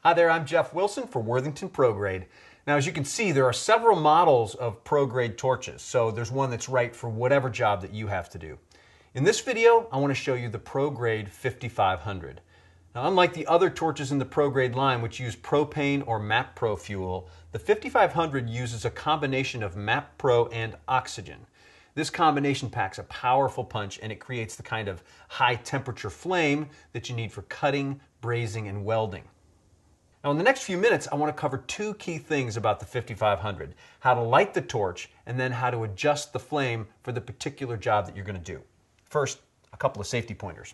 Hi there, I'm Jeff Wilson for Worthington ProGrade. Now, as you can see, there are several models of ProGrade torches, so there's one that's right for whatever job that you have to do. In this video, I want to show you the ProGrade 5500. Now, unlike the other torches in the ProGrade line, which use propane or MAP Pro fuel, the 5500 uses a combination of MAP Pro and oxygen. This combination packs a powerful punch, and it creates the kind of high temperature flame that you need for cutting, brazing, and welding. Now, in the next few minutes, I want to cover two key things about the 5500, how to light the torch, and then how to adjust the flame for the particular job that you're going to do. First, a couple of safety pointers.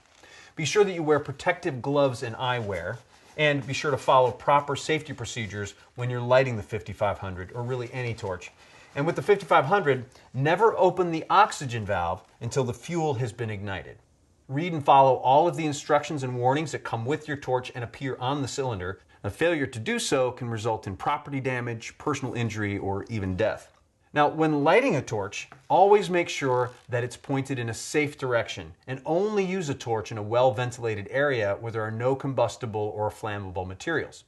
Be sure that you wear protective gloves and eyewear, and be sure to follow proper safety procedures when you're lighting the 5500, or really any torch. And with the 5500, never open the oxygen valve until the fuel has been ignited. Read and follow all of the instructions and warnings that come with your torch and appear on the cylinder. A failure to do so can result in property damage, personal injury, or even death. Now, when lighting a torch, always make sure that it's pointed in a safe direction, and only use a torch in a well-ventilated area where there are no combustible or flammable materials.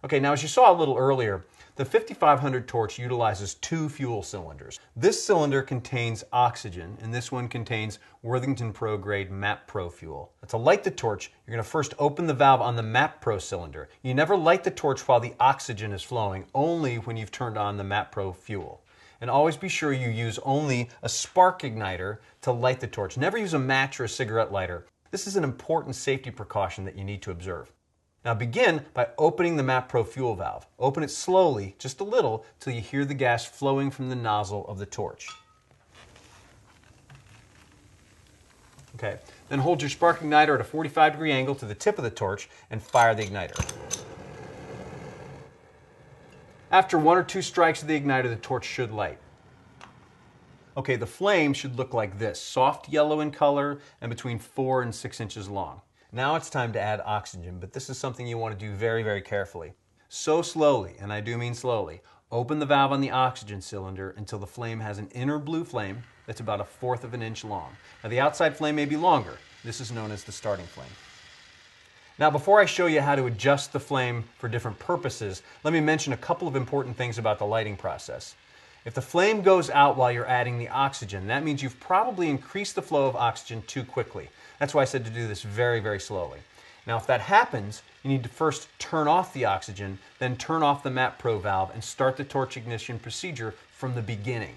Okay, now as you saw a little earlier, the 5500 torch utilizes two fuel cylinders. This cylinder contains oxygen, and this one contains Worthington ProGrade MAP Pro fuel. Now, to light the torch, you're going to first open the valve on the MAP Pro cylinder. You never light the torch while the oxygen is flowing, only when you've turned on the MAP Pro fuel. And always be sure you use only a spark igniter to light the torch. Never use a match or a cigarette lighter. This is an important safety precaution that you need to observe. Now begin by opening the MAP Pro fuel valve. Open it slowly, just a little, till you hear the gas flowing from the nozzle of the torch. Okay, then hold your spark igniter at a 45-degree angle to the tip of the torch and fire the igniter. After one or two strikes of the igniter, the torch should light. Okay, the flame should look like this, soft yellow in color and between 4 and 6 inches long. Now it's time to add oxygen, but this is something you want to do very, very carefully. So slowly, and I do mean slowly, open the valve on the oxygen cylinder until the flame has an inner blue flame that's about 1/4 of an inch long. Now the outside flame may be longer. This is known as the starting flame. Now before I show you how to adjust the flame for different purposes, let me mention a couple of important things about the lighting process. If the flame goes out while you're adding the oxygen, that means you've probably increased the flow of oxygen too quickly. That's why I said to do this very, very slowly. Now, if that happens, you need to first turn off the oxygen, then turn off the MAP Pro valve and start the torch ignition procedure from the beginning.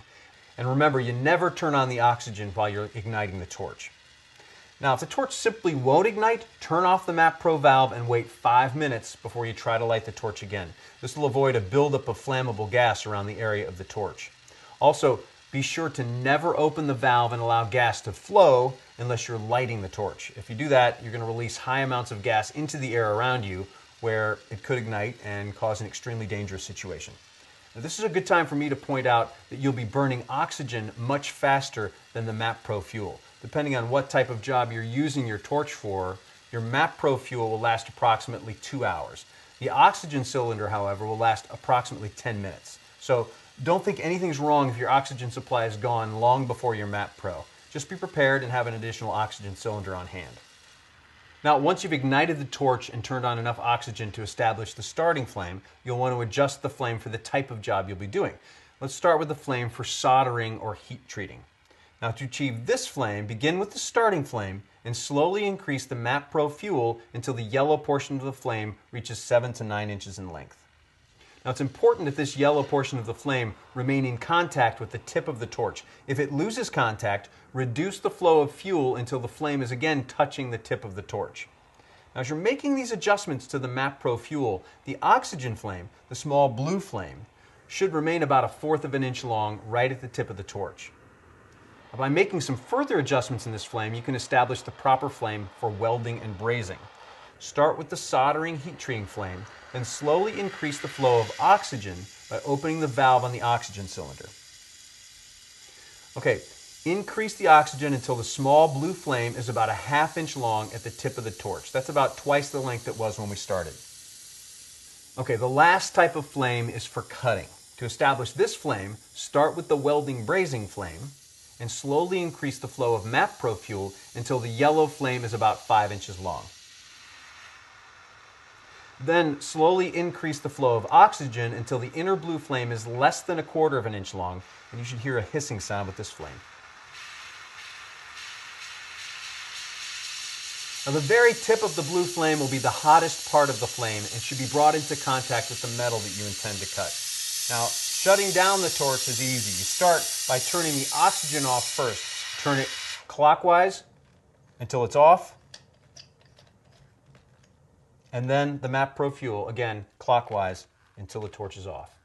And remember, you never turn on the oxygen while you're igniting the torch. Now, if the torch simply won't ignite, turn off the MAP Pro valve and wait 5 minutes before you try to light the torch again. This will avoid a buildup of flammable gas around the area of the torch. Also, be sure to never open the valve and allow gas to flow unless you're lighting the torch. If you do that, you're going to release high amounts of gas into the air around you where it could ignite and cause an extremely dangerous situation. Now, this is a good time for me to point out that you'll be burning oxygen much faster than the MAP Pro fuel. Depending on what type of job you're using your torch for, your MAP Pro fuel will last approximately 2 hours. The oxygen cylinder, however, will last approximately 10 minutes. So don't think anything's wrong if your oxygen supply is gone long before your MAP Pro. Just be prepared and have an additional oxygen cylinder on hand. Now, once you've ignited the torch and turned on enough oxygen to establish the starting flame, you'll want to adjust the flame for the type of job you'll be doing. Let's start with the flame for soldering or heat treating. Now, to achieve this flame, begin with the starting flame and slowly increase the MAP Pro fuel until the yellow portion of the flame reaches 7 to 9 inches in length. Now, it's important that this yellow portion of the flame remain in contact with the tip of the torch. If it loses contact, reduce the flow of fuel until the flame is again touching the tip of the torch. Now, as you're making these adjustments to the MAP Pro fuel, the oxygen flame, the small blue flame, should remain about 1/4 of an inch long right at the tip of the torch. Now, by making some further adjustments in this flame, you can establish the proper flame for welding and brazing. Start with the soldering heat treating flame, then slowly increase the flow of oxygen by opening the valve on the oxygen cylinder. Okay, increase the oxygen until the small blue flame is about 1/2 inch long at the tip of the torch. That's about twice the length it was when we started. Okay, the last type of flame is for cutting. To establish this flame, start with the welding brazing flame and slowly increase the flow of MAP Pro fuel until the yellow flame is about 5 inches long. Then slowly increase the flow of oxygen until the inner blue flame is less than 1/4 of an inch long, and you should hear a hissing sound with this flame. Now the very tip of the blue flame will be the hottest part of the flame and should be brought into contact with the metal that you intend to cut. Now, shutting down the torch is easy. You start by turning the oxygen off first. Turn it clockwise until it's off, and then the MAP Pro Fuel, again, clockwise until the torch is off.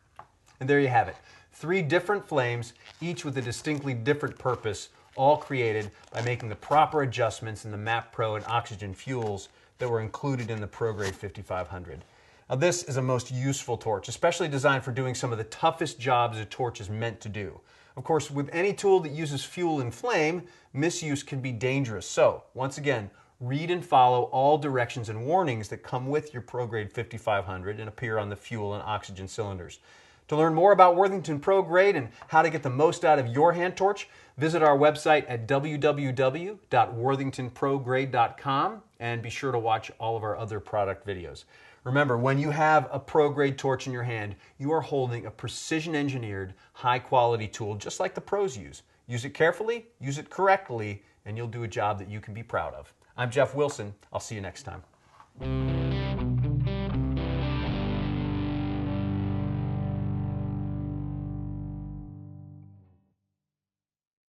And there you have it. 3 different flames, each with a distinctly different purpose, all created by making the proper adjustments in the MAP Pro and oxygen fuels that were included in the ProGrade 5500. Now this is a most useful torch, especially designed for doing some of the toughest jobs a torch is meant to do. Of course, with any tool that uses fuel and flame, misuse can be dangerous. So, once again, read and follow all directions and warnings that come with your ProGrade 5500 and appear on the fuel and oxygen cylinders. To learn more about Worthington ProGrade and how to get the most out of your hand torch, visit our website at www.worthingtonprograde.com and be sure to watch all of our other product videos. Remember, when you have a ProGrade torch in your hand, you are holding a precision-engineered, high-quality tool just like the pros use. Use it carefully, use it correctly, and you'll do a job that you can be proud of. I'm Jeff Wilson. I'll see you next time.